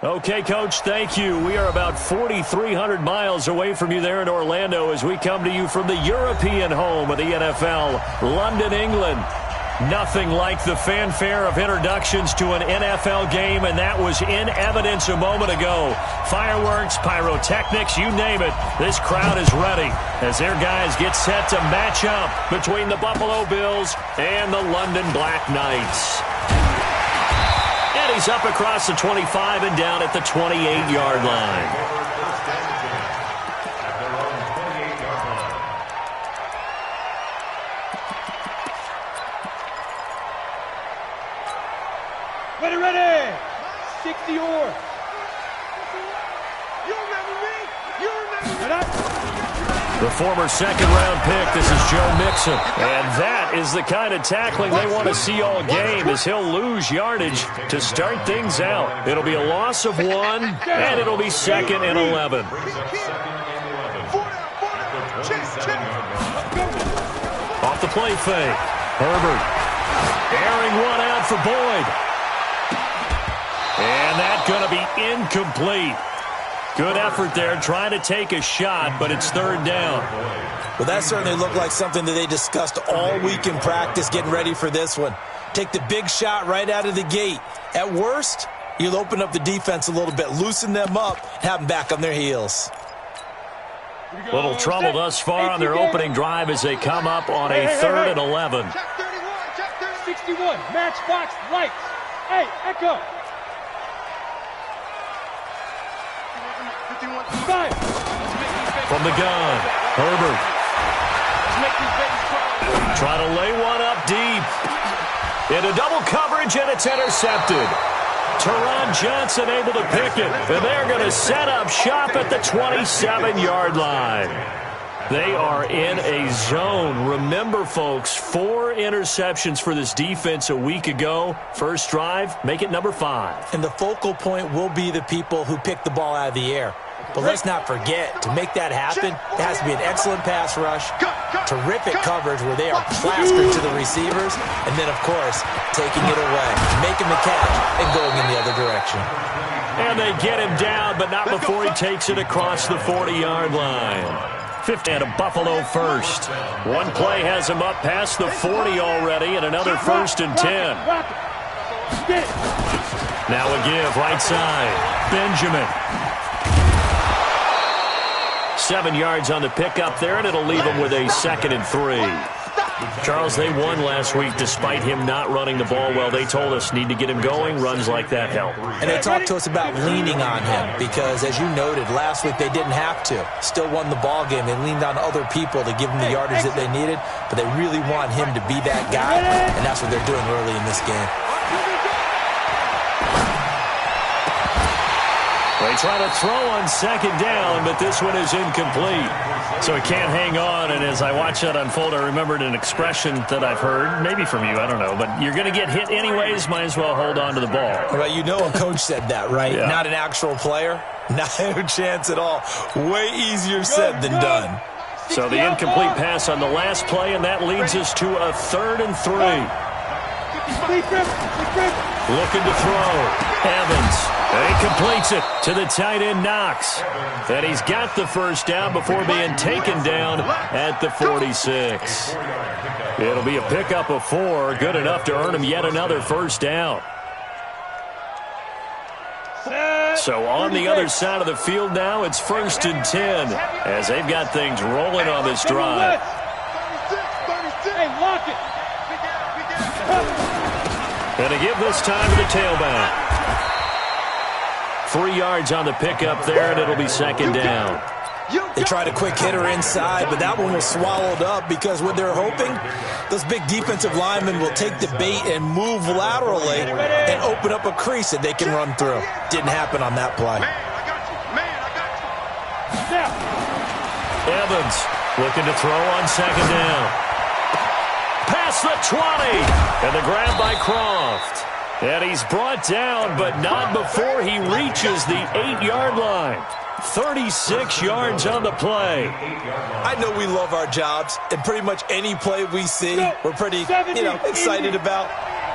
Okay, Coach, thank you. We are about 4,300 miles away from you there in Orlando as we come to you from the European home of the NFL, London, England. Nothing like the fanfare of introductions to an NFL game, and that was in evidence a moment ago. Fireworks, pyrotechnics, you name it. This crowd is ready as their guys get set to match up between the Buffalo Bills and the London Black Knights. And he's up across the 25 and down at the 28-yard line. Ready! 60 or. You remember me? You remember me? The former second-round pick, this is Joe Mixon. And that is the kind of tackling they want to see all game as he'll lose yardage to start things out. It'll be a loss of 1, and it'll be 2nd and 11. Off the play fake. Herbert airing one out for Boyd. And that's going to be incomplete. Good effort there trying to take a shot, but it's 3rd down. Well, that certainly looked like something that they discussed all week in practice getting ready for this one. Take the big shot right out of the gate. At worst, you'll open up the defense a little bit, loosen them up, have them back on their heels. Little trouble thus far on their opening drive as they come up on a 3rd and 11. Check 61, matchbox lights. Hey, Echo. 5. From the gun, Herbert. Trying to lay one up deep. Into double coverage, and it's intercepted. Teron Johnson able to pick it, and they're going to set up shop at the 27-yard line. They are in a zone. Remember, folks, 4 interceptions for this defense a week ago. First drive, make it number 5. And the focal point will be the people who pick the ball out of the air. But let's not forget, to make that happen, it has to be an excellent pass rush, terrific coverage where they are plastered to the receivers, and then, of course, taking it away, making the catch, and going in the other direction. And they get him down, but not before he takes it across the 40-yard line. 50 and a Buffalo first. One play has him up past the 40 already, and another 1st and 10. Now a give, right side. Benjamin. 7 yards on the pickup there, and it'll leave him with a 2nd and 3. Charles, they won last week despite him not running the ball well. They told us need to get him going. Runs like that help. And they talked to us about leaning on him because, as you noted, last week they didn't have to. Still won the ball game. They leaned on other people to give them the yardage that they needed, but they really want him to be that guy, and that's what they're doing early in this game. They try to throw on 2nd down, but this one is incomplete. So he can't hang on, and as I watch that unfold, I remembered an expression that I've heard, maybe from you, I don't know, but you're going to get hit anyways, might as well hold on to the ball. Well, you know a coach said that, right? Yeah. Not an actual player. Not a chance at all. Way easier said than done. So the incomplete pass on the last play, and that leads us to a 3rd and 3. Looking to throw. Evans. And he completes it to the tight end, Knox. And he's got the first down before being taken down at the 46. It'll be a pickup of 4, good enough to earn him yet another first down. So on the other side of the field now, it's 1st and 10 as they've got things rolling on this drive. Hey, lock it. And a give this time to the tailback. 3 yards on the pickup there, and it'll be 2nd down. They tried a quick hitter inside, but that one was swallowed up because what they're hoping, those big defensive linemen will take the bait and move laterally and open up a crease that they can run through. Didn't happen on that play. Evans looking to throw on 2nd down. Past the 20, and the grab by Croft. And he's brought down, but not before he reaches the 8-yard line. 36 yards on the play. I know we love our jobs, and pretty much any play we see, we're pretty, excited about.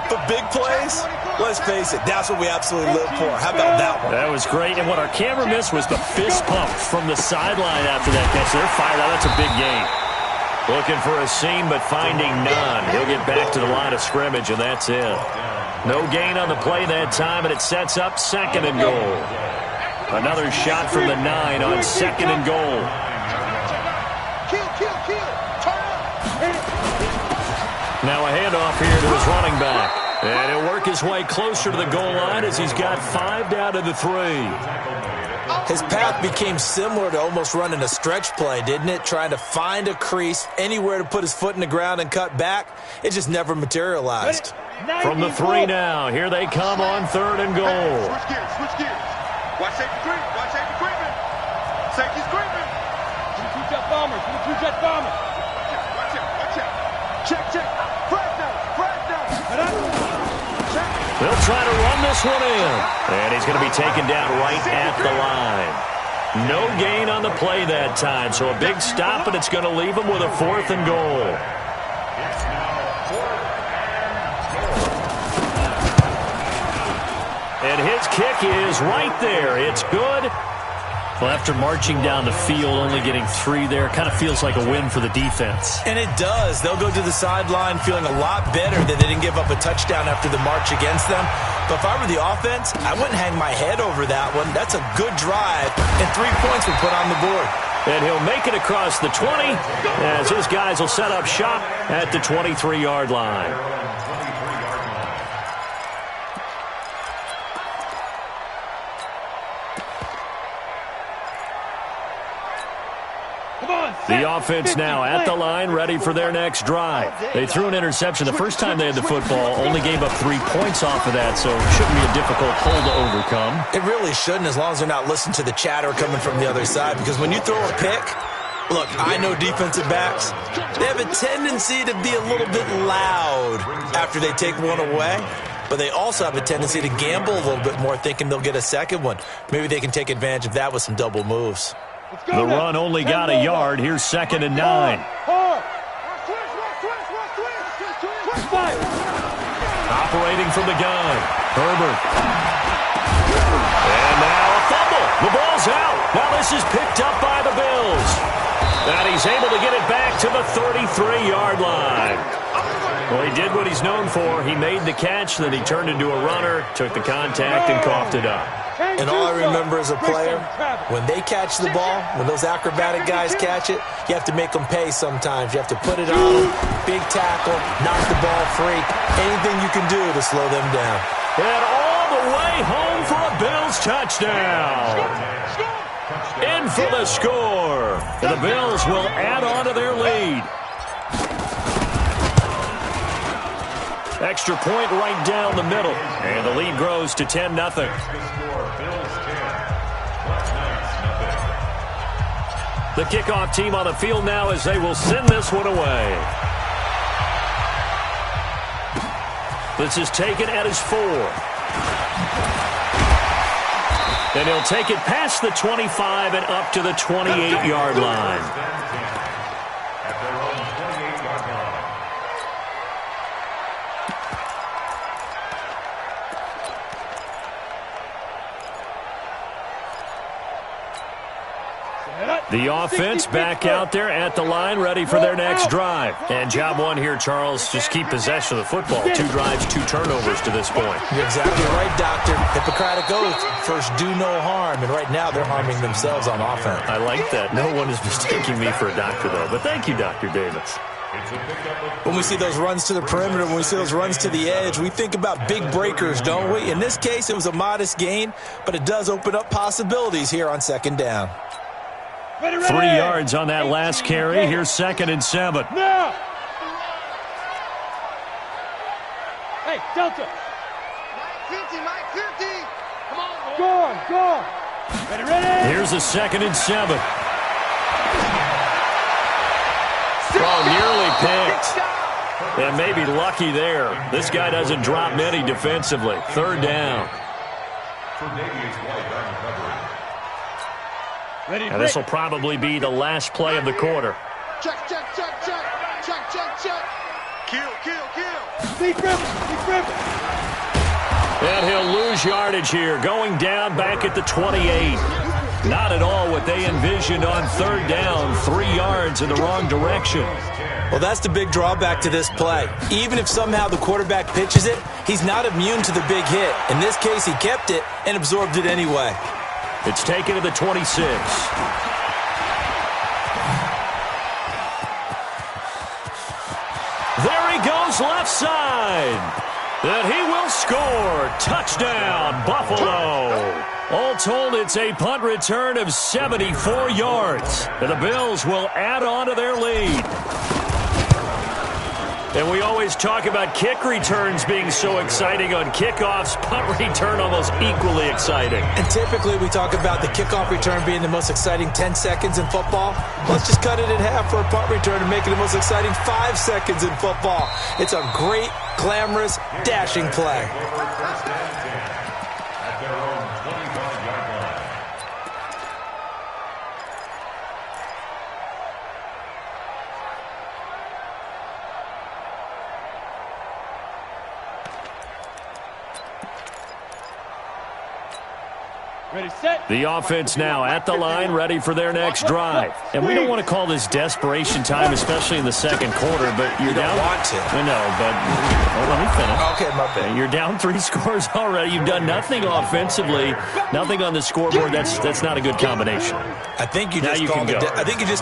But big plays, Let's face it, that's what we absolutely live for. How about that one? That was great. And what our camera missed was the fist pump from the sideline after that catch. They're fired out. That's a big gain. Looking for a seam, but finding none. He'll get back to the line of scrimmage, and that's it. No gain on the play that time, and it sets up 2nd and goal. Another shot from the 9 on 2nd and goal. Now a handoff here to his running back. And he'll work his way closer to the goal line as he's got 5 down to the 3. His path became similar to almost running a stretch play, didn't it? Trying to find a crease, anywhere to put his foot in the ground and cut back. It just never materialized. From the 3 now, here they come on 3rd and goal. Switch gears, switch gears. Watch safety creep, watch safety creeping. Safety's creeping. Two-jet bombers, two-jet bombers. Watch out, watch out. Check, check. Frag down, frag down. They'll try to run this one in. And he's going to be taken down right at the line. No gain on the play that time, so a big stop, and it's going to leave him with a 4th and goal. And his kick is right there. It's good. Well, after marching down the field, only getting 3 there, kind of feels like a win for the defense. And it does. They'll go to the sideline feeling a lot better that they didn't give up a touchdown after the march against them. But if I were the offense, I wouldn't hang my head over that one. That's a good drive, and 3 points were put on the board. And he'll make it across the 20 as his guys will set up shop at the 23-yard line. The offense now at the line, ready for their next drive. They threw an interception the first time they had the football, only gave up 3 points off of that, so it shouldn't be a difficult hole to overcome. It really shouldn't, as long as they're not listening to the chatter coming from the other side, because when you throw a pick, look, I know defensive backs, they have a tendency to be a little bit loud after they take one away. But they also have a tendency to gamble a little bit more, thinking they'll get a second one. Maybe they can take advantage of that with some double moves. The run only got a yard. Here's 2nd and 9. Operating from the gun. Herbert. And now a fumble. The ball's out. Now this is picked up by the Bills. And he's able to get it back to the 33-yard line. Well, he did what he's known for. He made the catch, then he turned into a runner, took the contact, and coughed it up. And all I remember as a player, when they catch the ball, when those acrobatic guys catch it, you have to make them pay sometimes. You have to put it on them, big tackle, knock the ball free, anything you can do to slow them down. And all the way home for a Bills touchdown. In for the score. And the Bills will add on to their lead. Extra point right down the middle. And the lead grows to 10-0. The kickoff team on the field now as they will send this one away. This is taken at his 4. And he'll take it past the 25 and up to the 28-yard line. The offense back out there at the line, ready for their next drive. And job one here, Charles, just keep possession of the football. 2 drives, 2 turnovers to this point. You're exactly right, Doctor. Hippocratic oath, first do no harm. And right now they're harming themselves on offense. I like that. No one is mistaking me for a doctor, though. But thank you, Dr. Davis. When we see those runs to the perimeter, when we see those runs to the edge, we think about big breakers, don't we? In this case, it was a modest gain, but it does open up possibilities here on 2nd down. 3 yards on that last carry. Here's 2nd and 7. Now! Hey, Delta! Mike 50, Mike 50! Come on! Go on, go on! Ready, ready! Here's a 2nd and 7. Oh, nearly picked. And maybe lucky there. This guy doesn't drop many defensively. 3rd down. And this will probably be the last play of the quarter. Check, check, check, check. Check, check, check. Kill, kill, kill. Deep rip, deep rip. And he'll lose yardage here, going down back at the 28. Not at all what they envisioned on third down, 3 yards in the wrong direction. Well, that's the big drawback to this play. Even if somehow the quarterback pitches it, he's not immune to the big hit. In this case, he kept it and absorbed it anyway. It's taken to the 26. There he goes left side. And he will score. Touchdown, Buffalo. All told, it's a punt return of 74 yards. And the Bills will add on to their lead. And we always talk about kick returns being so exciting on kickoffs. Punt return almost equally exciting. And typically we talk about the kickoff return being the most exciting 10 seconds in football. Let's just cut it in half for a punt return and make it the most exciting 5 seconds in football. It's a great, glamorous, dashing play. Ready, set. The offense now at the line, ready for their next drive. And we don't want to call this desperation time, especially in the second quarter, but you're down. You don't want to. I know, but let me finish. Okay, my bad. You're down 3 scores already. You've done nothing offensively, nothing on the scoreboard. That's not a good combination. I think you just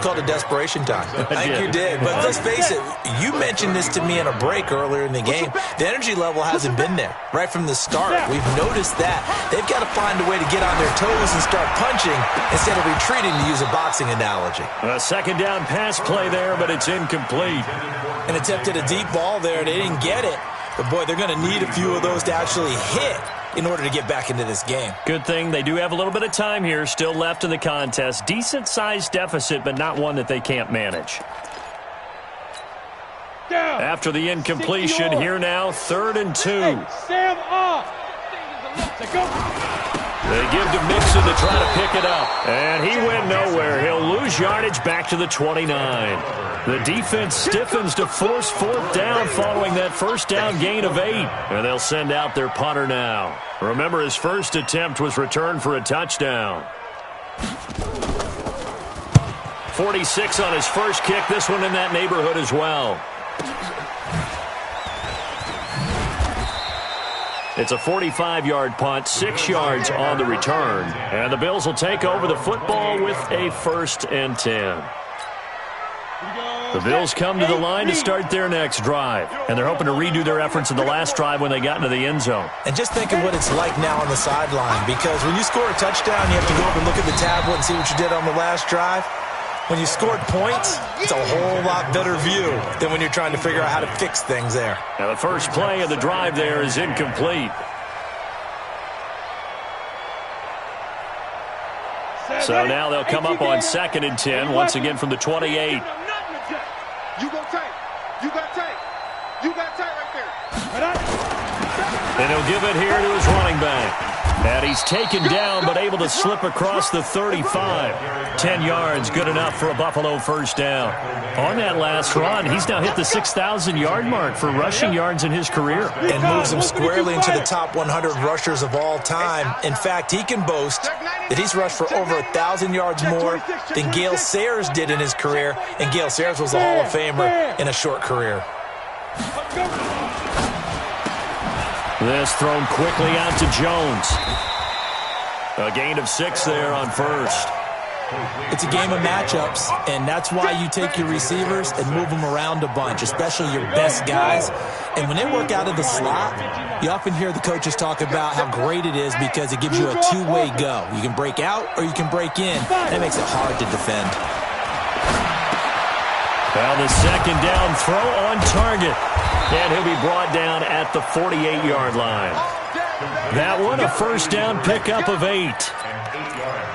called it desperation time. I think you did. But let's face it, you mentioned this to me in a break earlier in the game. The energy level hasn't been there right from the start. We've noticed that. They've got to find a way to get on their toes and start punching instead of retreating, to use a boxing analogy. A second down pass play there, but it's incomplete. And attempted a deep ball there. They didn't get it. But, boy, they're going to need a few of those to actually hit in order to get back into this game. Good thing they do have a little bit of time here still left in the contest. Decent-sized deficit, but not one that they can't manage. Down. After the incompletion, here now, 3rd and 2. Hey, Sam off. They give to Mixon to try to pick it up. And he went nowhere. He'll lose yardage back to the 29. The defense stiffens to force 4th down following that first down gain of 8. And they'll send out their punter now. Remember, his first attempt was returned for a touchdown. 46 on his first kick. This one in that neighborhood as well. It's a 45-yard punt, 6 yards on the return. And the Bills will take over the football with a 1st and 10. The Bills come to the line to start their next drive. And they're hoping to redo their efforts in the last drive when they got into the end zone. And just think of what it's like now on the sideline. Because when you score a touchdown, you have to go up and look at the tablet and see what you did on the last drive. When you scored points, it's a whole lot better view than when you're trying to figure out how to fix things there. Now the first play of the drive there is incomplete. So now they'll come up on 2nd and 10, once again from the 28. You go tight. You got tight. You got tight right there. And he'll give it here to his running back. And he's taken down, but able to slip across the 35. 10 yards, good enough for a Buffalo first down. On that last run, he's now hit the 6,000-yard mark for rushing yards in his career. And moves him squarely into the top 100 rushers of all time. In fact, he can boast that he's rushed for over 1,000 yards more than Gale Sayers did in his career. And Gale Sayers was a Hall of Famer in a short career. This thrown quickly out to Jones. A gain of 6 there on first. It's a game of matchups, and that's why you take your receivers and move them around a bunch, especially your best guys. And when they work out of the slot, you often hear the coaches talk about how great it is because it gives you a two-way go. You can break out or you can break in. That makes it hard to defend. Well, the second down throw on target. And he'll be brought down at the 48-yard line. That one, a first down pickup of 8.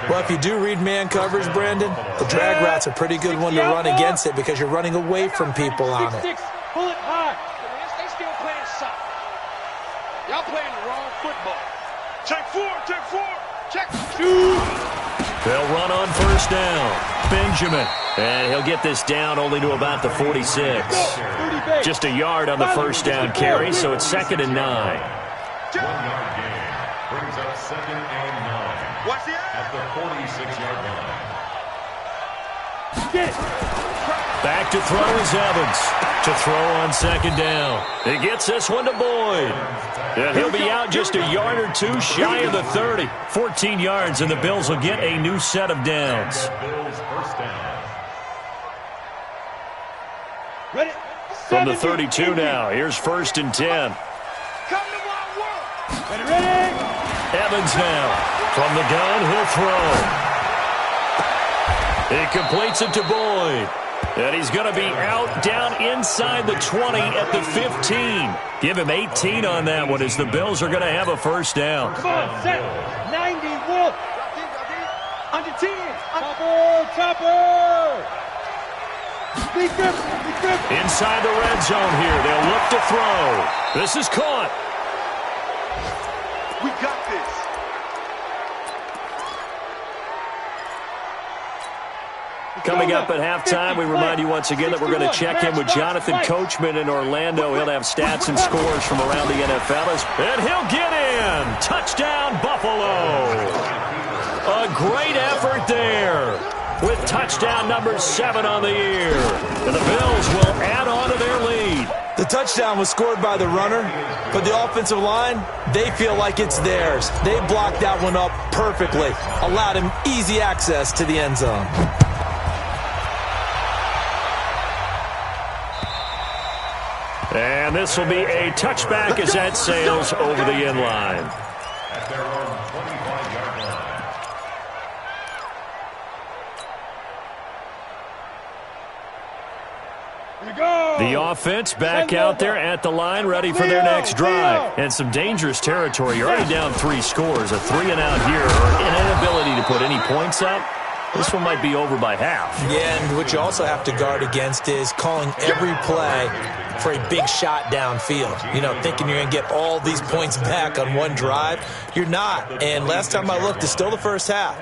Well, if you do read man coverage, Brandon, the drag route's a pretty good one to run against it because you're running away from people on it. Pull it high. They still playing soft. Y'all playing the wrong football. Check 4, check 4, check 2. They'll run on first down. Benjamin. And he'll get this down only to about the 46. Just a yard on the first down carry, so it's 2nd and 9. 1-yard gain. Brings up 2nd and 9. Watch the At the 46-yard line. Back to throw is Evans. To throw on 2nd down. He gets this one to Boyd. And he'll be out just a yard or two shy of the 30. 14 yards, and the Bills will get a new set of downs. Bills first down. Ready? From the 32 now, here's 1st and 10. Come to my work. Ready? Evans now. From the gun, he'll throw. He completes it to Boyd. And he's going to be out down inside the 20 at the 15. Give him 18 on that one as the Bills are going to have a first down. Come on, set. 90, Wolf. Under 10. Chopper. Big grip. Inside the red zone here. They'll look to throw. This is caught. We got this. Coming up at halftime, we remind you once again that we're going to check in with Jonathan Coachman in Orlando. He'll have stats and scores from around the NFL. And he'll get in. Touchdown, Buffalo. A great effort there with touchdown number 7 on the year. And the Bills will add on to their lead. The touchdown was scored by the runner, but the offensive line, they feel like it's theirs. They blocked that one up perfectly, allowed him easy access to the end zone. And this will be a touchback as that sails over the end line. At their own 25-yard line. The offense back out there at the line, ready for their next drive. And some dangerous territory. You're already down 3 scores. A 3-and-out here, or an inability to put any points up. This one might be over by half. Yeah, and what you also have to guard against is calling every play for a big shot downfield. You know, thinking you're going to get all these points back on one drive. You're not. And last time I looked, it's still the first half.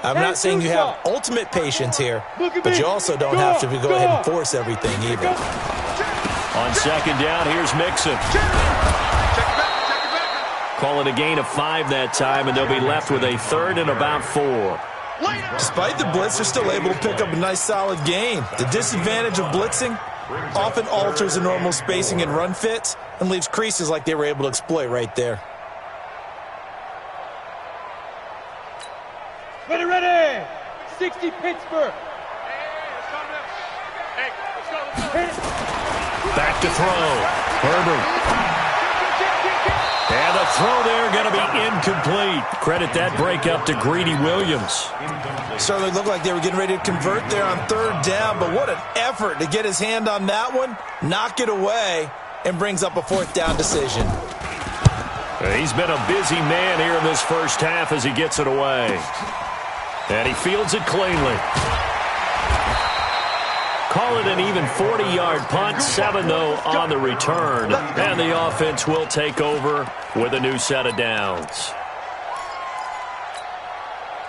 I'm not saying you have ultimate patience here, but you also don't have to go ahead and force everything either. On 2nd down, here's Mixon. Call it a gain of 5 that time, and they'll be left with a 3rd and about 4. Despite the blitz, they're still able to pick up a nice solid gain. The disadvantage of blitzing often alters the normal spacing and run fits and leaves creases like they were able to exploit right there. Ready. 60 Pittsburgh. Back to throw. Herbert. And the throw there going to be incomplete. Credit that break up to Greedy Williams. Certainly looked like they were getting ready to convert there on 3rd down, but what an effort to get his hand on that one, knock it away, and brings up a 4th down decision. He's been a busy man here in this first half as he gets it away. And he fields it cleanly. Call it an even 40-yard punt, 7, though, on the return. And the offense will take over with a new set of downs.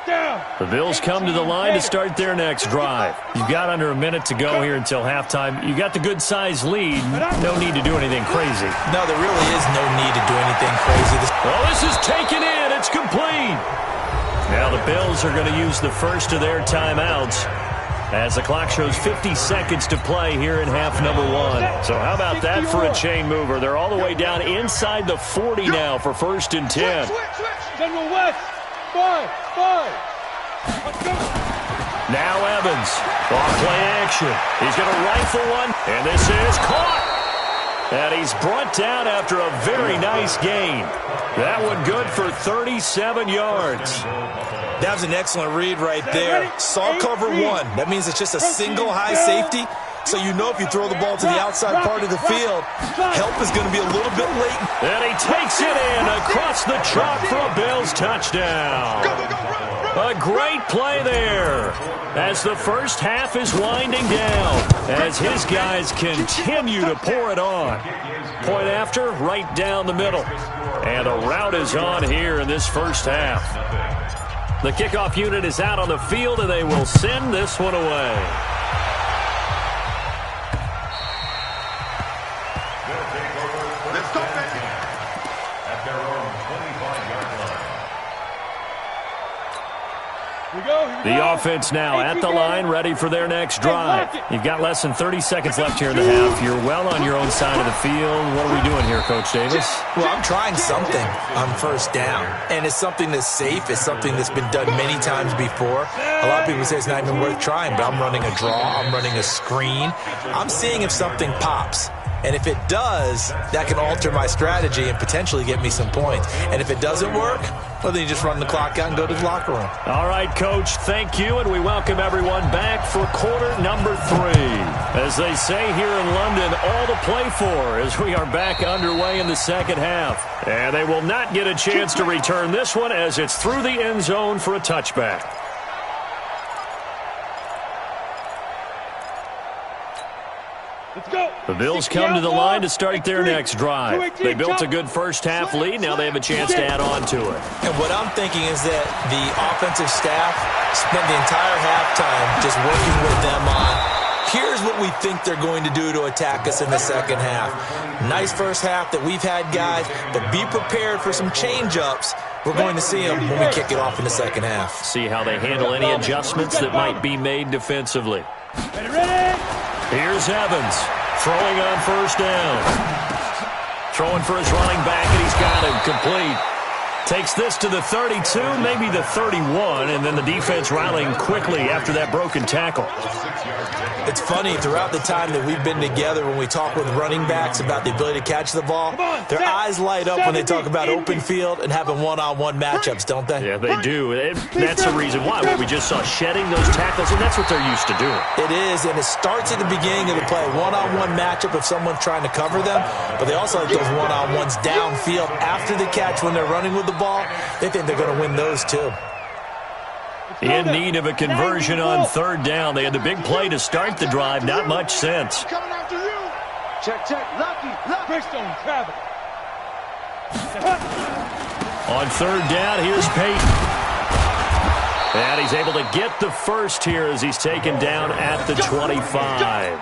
The Bills come to the line to start their next drive. You've got under a minute to go here until halftime. You got the good-sized lead. No need to do anything crazy. No, there really is no need to do anything crazy. Oh, this is taken in. It's complete. Now the Bills are going to use the first of their timeouts as the clock shows 50 seconds to play here in half number 1. So how about that for a chain mover? They're all the way down inside the 40 now for 1st and 10. General West. 5. Let's go. Now Evans. Off play action. He's going to rifle one, and this is caught. And he's brought down after a very nice gain. That one good for 37 yards. That was an excellent read right there. Saw cover 1. That means it's just a single high safety. So you know if you throw the ball to the outside part of the field, help is going to be a little bit late. And he takes it in across the chalk for a Bills touchdown. A great play there as the first half is winding down as his guys continue to pour it on. Point after, right down the middle. And a rout is on here in this first half. The kickoff unit is out on the field, and they will send this one away. They'll take over at their own The offense now at the line, ready for their next drive. You've got less than 30 seconds left here in the half. You're well on your own side of the field. What are we doing here, Coach Davis? Well, I'm trying something on first down, and it's something that's safe. It's something that's been done many times before. A lot of people say it's not even worth trying, but I'm running a draw. I'm running a screen. I'm seeing if something pops. And if it does, that can alter my strategy and potentially get me some points. And if it doesn't work, well, then you just run the clock out and go to the locker room. All right, Coach, thank you, and we welcome everyone back for quarter number 3. As they say here in London, all to play for as we are back underway in the second half. And they will not get a chance to return this one as it's through the end zone for a touchback. The Bills come to the line to start their next drive. They built a good first-half lead. Now they have a chance to add on to it. And what I'm thinking is that the offensive staff spent the entire halftime just working with them on, here's what we think they're going to do to attack us in the second half. Nice first half that we've had, guys, but be prepared for some change-ups. We're going to see them when we kick it off in the second half. See how they handle any adjustments that might be made defensively. Here's Evans. Throwing on first down. Throwing for his running back, and he's got him complete. Takes this to the 32, maybe the 31, and then the defense rallying quickly after that broken tackle. It's funny, throughout the time that we've been together, when we talk with running backs about the ability to catch the ball, their eyes light up when they talk about open field and having one-on-one matchups, don't they? Yeah, they do. That's the reason why. We just saw shedding those tackles, and that's what they're used to doing. It is, and it starts at the beginning of the play. One-on-one matchup if someone's trying to cover them, but they also like those one-on-ones downfield after the catch when they're running with the ball. They think they're going to win those too. In need of a conversion on third down. They had the big play to start the drive. Not much sense. Coming after you. Check. Lucky. Brickstone, Travis. On third down, here's Peyton. And he's able to get the first here as he's taken down at the 25.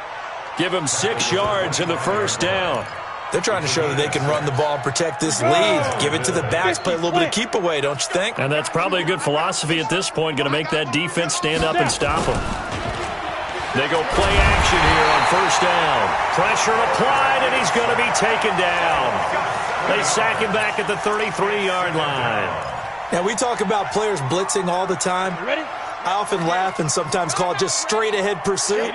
Give him 6 yards in the first down. They're trying to show that they can run the ball and protect this lead. Give it to the backs, play a little bit of keep away, don't you think? And that's probably a good philosophy at this point, going to make that defense stand up and stop them. They go play action here on first down. Pressure applied, and he's going to be taken down. They sack him back at the 33-yard line. Now, we talk about players blitzing all the time. Ready? I often laugh and sometimes call it just straight-ahead pursuit.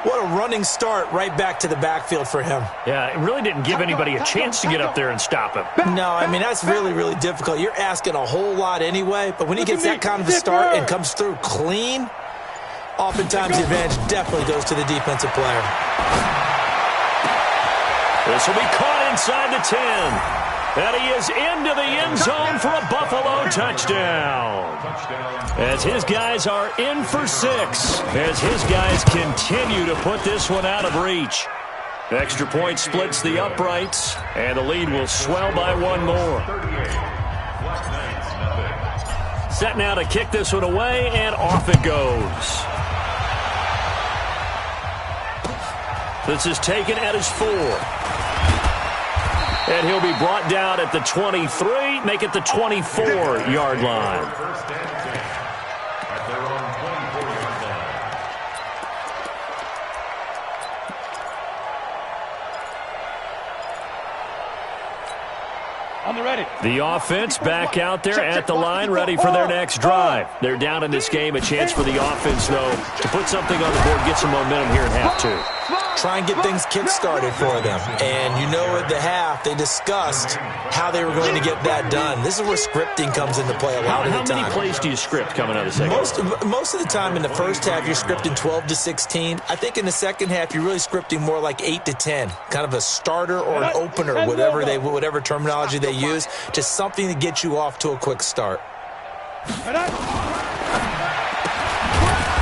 What a running start right back to the backfield for him. Yeah, it really didn't give anybody a chance to get up there and stop him. No, I mean, that's really, really difficult. You're asking a whole lot anyway, but when he gets that kind of a start and comes through clean, oftentimes the advantage definitely goes to the defensive player. This will be caught inside the 10. And he is into the end zone for a Buffalo touchdown. As his guys are in for 6. As his guys continue to put this one out of reach. Extra point splits the uprights. And the lead will swell by 1 more. Set now to kick this one away, and off it goes. This is taken at his 4. And he'll be brought down at the 23, make it the 24-yard line. The offense back out there at the line, ready for their next drive. They're down in this game. A chance for the offense, though, to put something on the board, get some momentum here in half 2. Try and get things kick-started for them. And you know at the half, they discussed how they were going to get that done. This is where scripting comes into play a lot of the time. How many plays do you script coming out of the second half? Most of the time in the first half, you're scripting 12 to 16. I think in the second half, you're really scripting more like 8 to 10. Kind of a starter or an opener, whatever terminology they use. Just something to get you off to a quick start.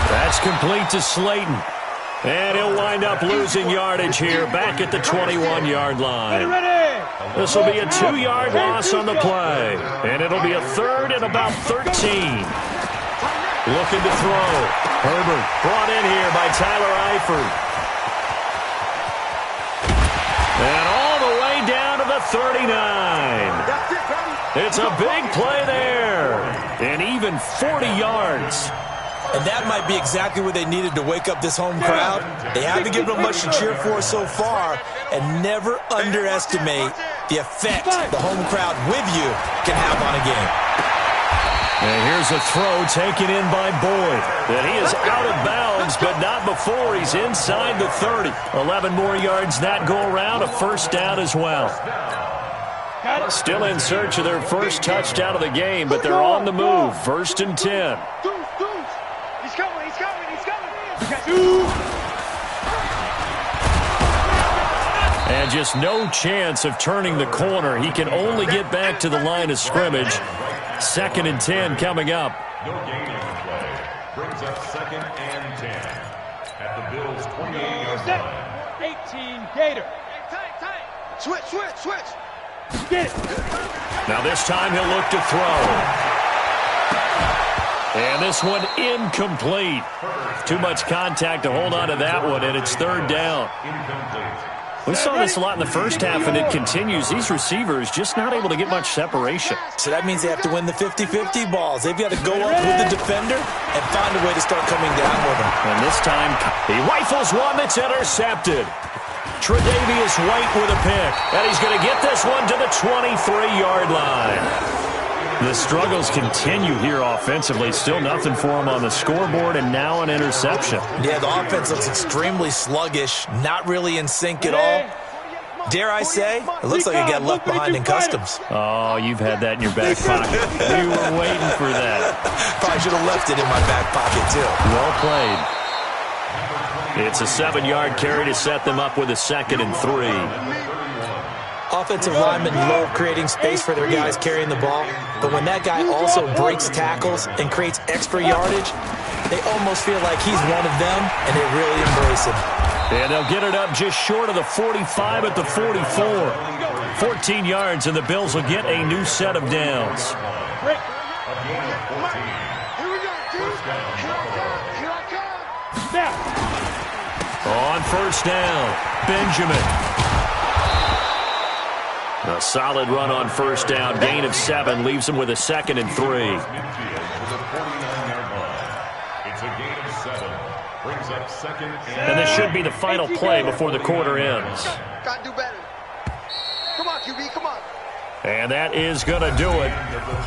That's complete to Slayton. And he'll wind up losing yardage here back at the 21-yard line. This will be a 2-yard loss on the play. And it'll be a 3rd and about 13. Looking to throw. Herbert brought in here by Tyler Eifert. And all the way down to the 39. It's a big play there. And even 40 yards. And that might be exactly what they needed to wake up this home crowd. They haven't given them much to cheer for so far, and never underestimate the effect the home crowd with you can have on a game. And here's a throw taken in by Boyd. And he is out of bounds, but not before he's inside the 30. 11 more yards that go around, a first down as well. Still in search of their first touchdown of the game, but they're on the move. First and 10. He's coming. And just no chance of turning the corner. He can only get back to the line of scrimmage. Second and 10 coming up. No gain on the play. Brings up second and 10. At the Bills' 28-yard line. 18 Gator. Tight. Switch. Get it. Now this time he'll look to throw. And this one incomplete. Too much contact to hold on to that one, and it's third down. Incomplete. We saw this a lot in the first half, and it continues. These receivers just not able to get much separation. So that means they have to win the 50-50 balls. They've got to go up with the defender and find a way to start coming down with them. And this time, he rifles one that's intercepted. Tre'Davious White with a pick. And he's going to get this one to the 23-yard line. The struggles continue here offensively. Still nothing for him on the scoreboard, and now an interception. Yeah, the offense looks extremely sluggish, not really in sync at all. Dare I say, it looks like it got left behind in customs. Oh, you've had that in your back pocket. We were waiting for that. Probably should have left it in my back pocket, too. Well played. It's a 7-yard carry to set them up with a second and 3. Offensive linemen love creating space for their guys carrying the ball, but when that guy also breaks tackles and creates extra yardage, they almost feel like he's one of them, and they really embrace him. And they'll get it up just short of the 45 at the 44. 14 yards, and the Bills will get a new set of downs. Here we go, dude. Here I come. On first down, Benjamin. A solid run on first down. Gain of 7 leaves him with a second and 3. It's a gain of 7. Brings up second And this should be the final play before the quarter ends. Gotta do better. Come on, QB, come on. And that is going to do it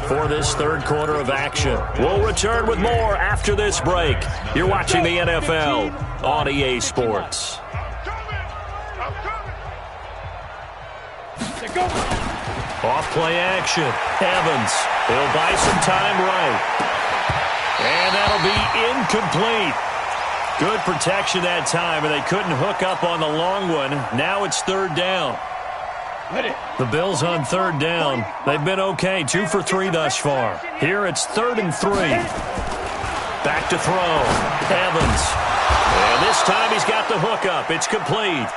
for this third quarter of action. We'll return with more after this break. You're watching the NFL on EA Sports. Off play action. Evans. He'll buy some time right. And that'll be incomplete. Good protection that time, and they couldn't hook up on the long one. Now it's third down. The Bills on third down. They've been okay. 2 for 3 thus far. Here it's third and 3. Back to throw. Evans. And this time he's got the hookup. It's complete.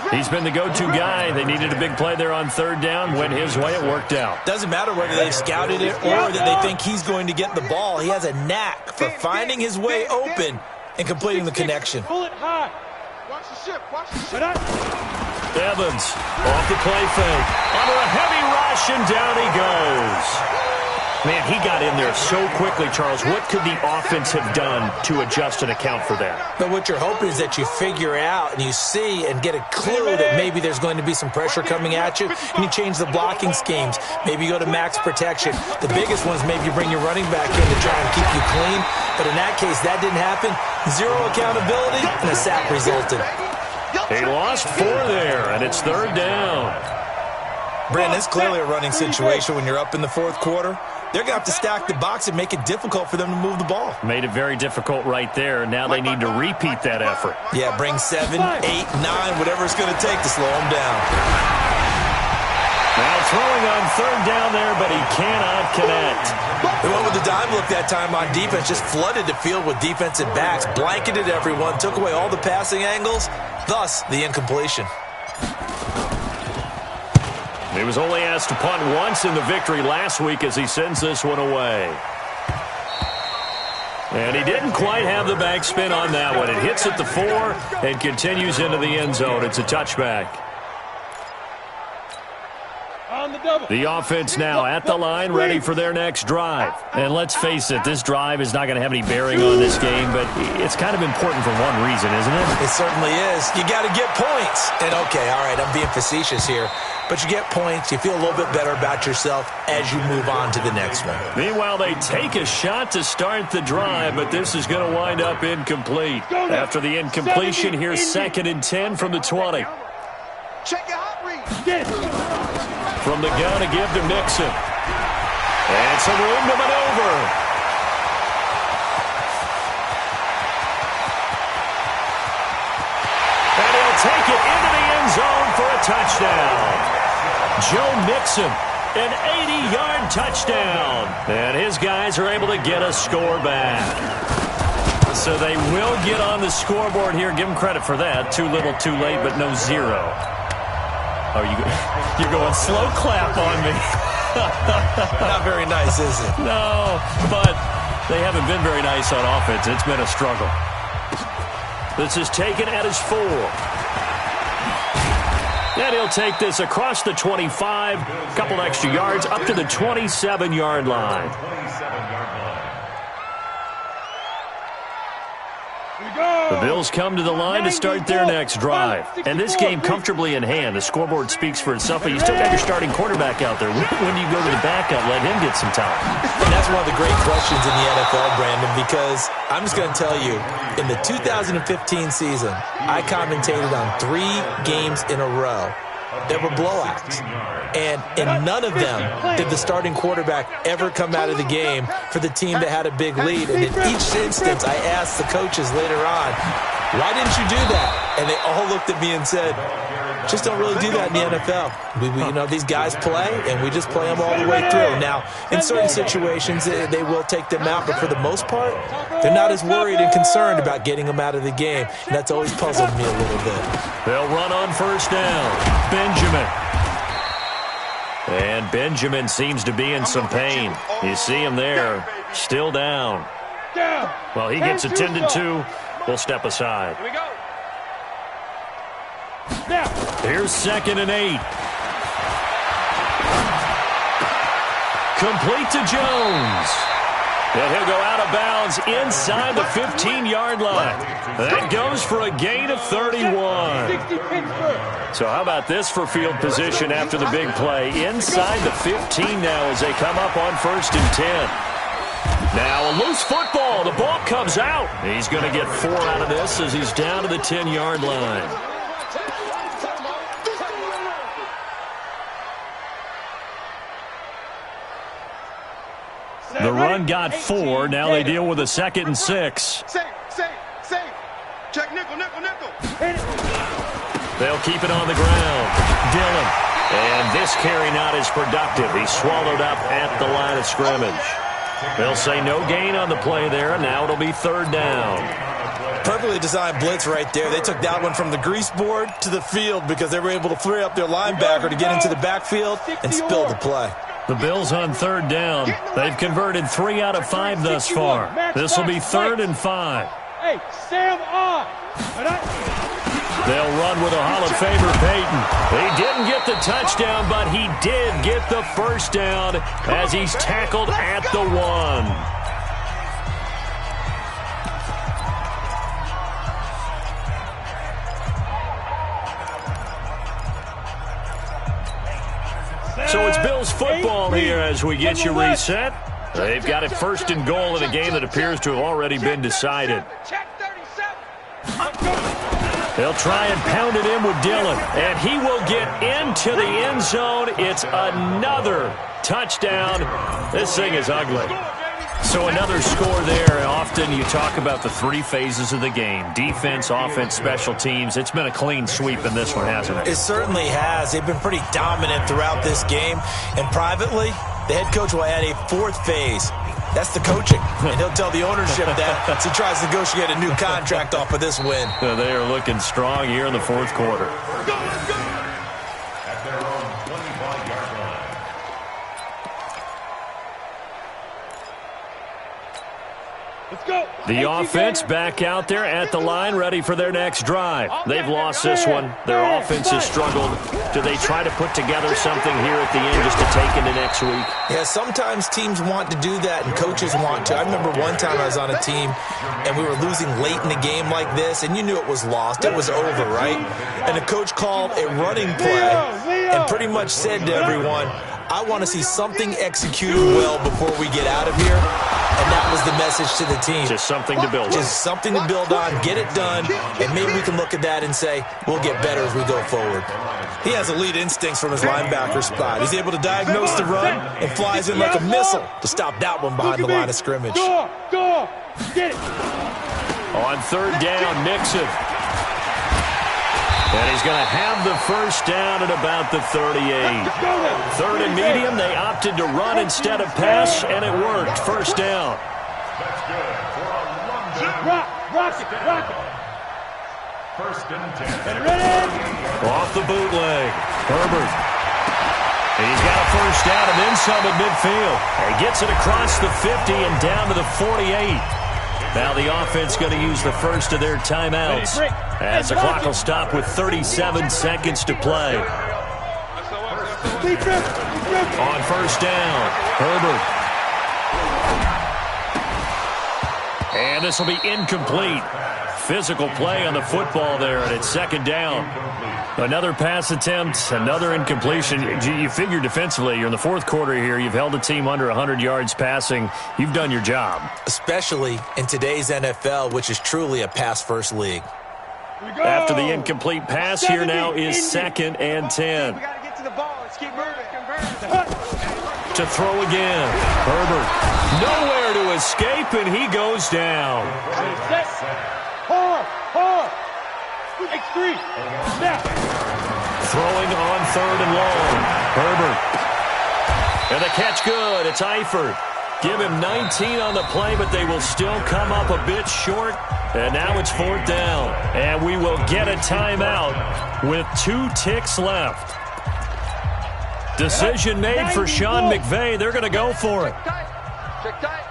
He's been the go-to guy. They needed a big play there on third down. Went his way. It worked out. Doesn't matter whether they've scouted it or that they think he's going to get the ball. He has a knack for finding his way open and completing the connection. Pull it high. Watch the ship. Evans off the play fake. Under a heavy rush, and down he goes. Man, he got in there so quickly, Charles. What could the offense have done to adjust and account for that? But what you're hoping is that you figure out and you see and get a clue that maybe there's going to be some pressure coming at you, and you change the blocking schemes. Maybe you go to max protection. The biggest ones, maybe you bring your running back in to try and keep you clean. But in that case, that didn't happen. Zero accountability, and a sack resulted. He lost 4 there, and it's third down. Brandon, it's clearly a running situation when you're up in the fourth quarter. They're going to have to stack the box and make it difficult for them to move the ball. Made it very difficult right there. Now they need to repeat that effort. Yeah, bring 7, 8, 9, whatever it's going to take to slow them down. Now throwing on third down there, but he cannot connect. They went with the dime look that time on defense, just flooded the field with defensive backs, blanketed everyone, took away all the passing angles, thus the incompletion. He was only asked to punt once in the victory last week as he sends this one away. And he didn't quite have the backspin on that one. It hits at the 4 and continues into the end zone. It's a touchback. Run the double. The offense now at the line, ready for their next drive. And let's face it, this drive is not going to have any bearing on this game, but it's kind of important for one reason, isn't it? It certainly is. You got to get points. And okay, all right, I'm being facetious here, but you get points, you feel a little bit better about yourself as you move on to the next one. Meanwhile, they take a shot to start the drive, but this is going to wind up incomplete. After the incompletion, here's 2nd and 10 from the 20. Check your hot read. From the gun to give to Mixon. And some room to maneuver. And he'll take it into the end zone for a touchdown. Joe Mixon, an 80-yard touchdown. And his guys are able to get a score back. So they will get on the scoreboard here. Give them credit for that. Too little, too late, but no zero. Oh, you're going slow clap on me. Not very nice, is it? No, but they haven't been very nice on offense. It's been a struggle. This is taken at his 4. And he'll take this across the 25, a couple extra yards, up to the 27-yard line. The Bills come to the line to start their next drive. And this game comfortably in hand. The scoreboard speaks for itself, but you still got your starting quarterback out there. When do you go to the backup, let him get some time? And that's one of the great questions in the NFL, Brandon, because I'm just going to tell you, in the 2015 season, I commentated on 3 games in a row. There were blowouts. And in none of them did the starting quarterback ever come out of the game for the team that had a big lead. And in each instance, I asked the coaches later on, why didn't you do that? And they all looked at me and said, just don't really do that in the NFL. These guys play, and we just play them all the way through. Now, in certain situations, they will take them out, but for the most part, they're not as worried and concerned about getting them out of the game. And that's always puzzled me a little bit. They'll run on first down. Benjamin. And Benjamin seems to be in some pain. You see him there, still down. Well, he gets attended to. We'll step aside. Here we go. Here's 2nd and 8. Complete to Jones. And he'll go out of bounds inside the 15-yard line. That goes for a gain of 31. So how about this for field position after the big play? Inside the 15 now as they come up on 1st and 10. Now a loose football. The ball comes out. He's going to get 4 out of this as he's down to the 10-yard line. The run got 4. Now they deal with a 2nd and 6. Safe. Check nickel. They'll keep it on the ground. Dillon. And this carry not as productive. He's swallowed up at the line of scrimmage. They'll say no gain on the play there, and now it'll be 3rd down. Perfectly designed blitz right there. They took that one from the grease board to the field because they were able to free up their linebacker to get into the backfield and spill the play. The Bills on 3rd down. They've converted 3 out of 5 thus far. This will be 3rd and 5. Hey, Sam on. They'll run with a Hall of Famer, Peyton. He didn't get the touchdown, but he did get the first down as he's tackled at the 1. So it's Bills football here as we get you reset. They've got it 1st and goal in a game that appears to have already been decided. They'll try and pound it in with Dillon, and he will get into the end zone. It's another touchdown. This thing is ugly. So another score there. Often you talk about the 3 phases of the game: defense, offense, special teams. It's been a clean sweep in this one, hasn't it? It certainly has. They've been pretty dominant throughout this game. And privately, the head coach will add a 4th phase. That's the coaching. And he'll tell the ownership that as he tries to negotiate a new contract off of this win. They are looking strong here in the 4th quarter. Let's go. At their own 25-yard line. Let's go. The offense back out there at the line, ready for their next drive. They've lost this one. Their offense has struggled. Do they try to put together something here at the end just to take into next week? Yeah, sometimes teams want to do that and coaches want to. I remember one time I was on a team and we were losing late in the game like this, and you knew it was lost. It was over, right? And the coach called a running play and pretty much said to everyone, I want to see something executed well before we get out of here. And that was the message to the team. Just something to build on. Just something to build on, get it done, and maybe we can look at that and say, we'll get better as we go forward. He has elite instincts from his linebacker spot. He's able to diagnose the run and flies in like a missile to stop that one behind the line of scrimmage. Go! Get it! On third down, Nixon. And he's going to have the first down at about the 38. Third and medium, they opted to run instead of pass, and it worked. First down. That's good for a London. Rock it. First and 10. Ready? Off the bootleg. Herbert. He's got a first down and then some at midfield. He gets it across the 50 and down to the 48. Now the offense going to use the first of their timeouts as the clock will stop with 37 seconds to play. On first down, Herbert. And this will be incomplete. Physical play on the football there, and it's second down. Another pass attempt, another incompletion. You figure defensively, you're in the fourth quarter here. You've held a team under 100 yards passing. You've done your job. Especially in today's NFL, which is truly a pass-first league. After the incomplete pass, here now is second and 10. We got to get to the ball. Let's keep moving. To throw again. Herbert. Nowhere to escape, and he goes down. Hard. X3. Snap. Throwing on third and long. Herbert. And the catch good. It's Eifert. Give him 19 on the play, but they will still come up a bit short. And now it's fourth down. And we will get a timeout with 2 ticks left. Decision made for Sean McVay. They're going to go for it. Check tight.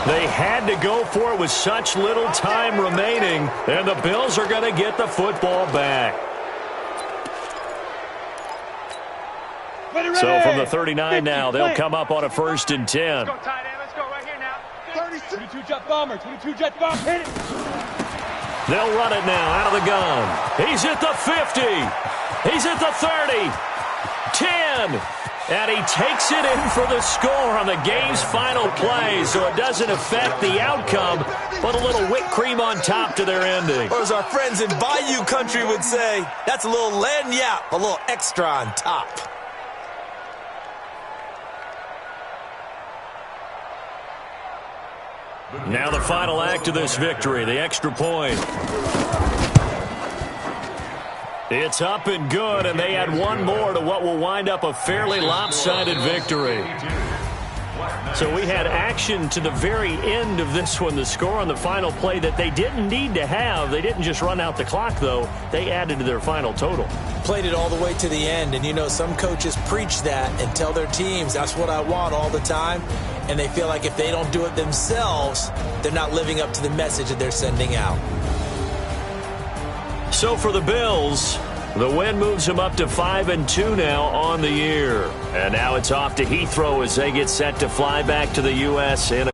They had to go for it with such little time remaining, and the Bills are going to get the football back. So from the 39 now, they'll come up on a first and 10. Let's go tight end. Let's go right here now. 22 jet bomber. Hit it. They'll run it now out of the gun. He's at the 50. He's at the 30. 10. And he takes it in for the score on the game's final play, so it doesn't affect the outcome, but a little whipped cream on top to their ending. Or as our friends in Bayou country would say, that's a little lagniappe, a little extra on top. Now the final act of this victory, the extra point. It's up and good, and they add one more to what will wind up a fairly lopsided victory. So we had action to the very end of this one, the score on the final play that they didn't need to have. They didn't just run out the clock, though. They added to their final total. Played it all the way to the end, and you know some coaches preach that and tell their teams, that's what I want all the time, and they feel like if they don't do it themselves, they're not living up to the message that they're sending out. So for the Bills, the win moves them up to 5-2 now on the year. And now it's off to Heathrow as they get set to fly back to the U.S. in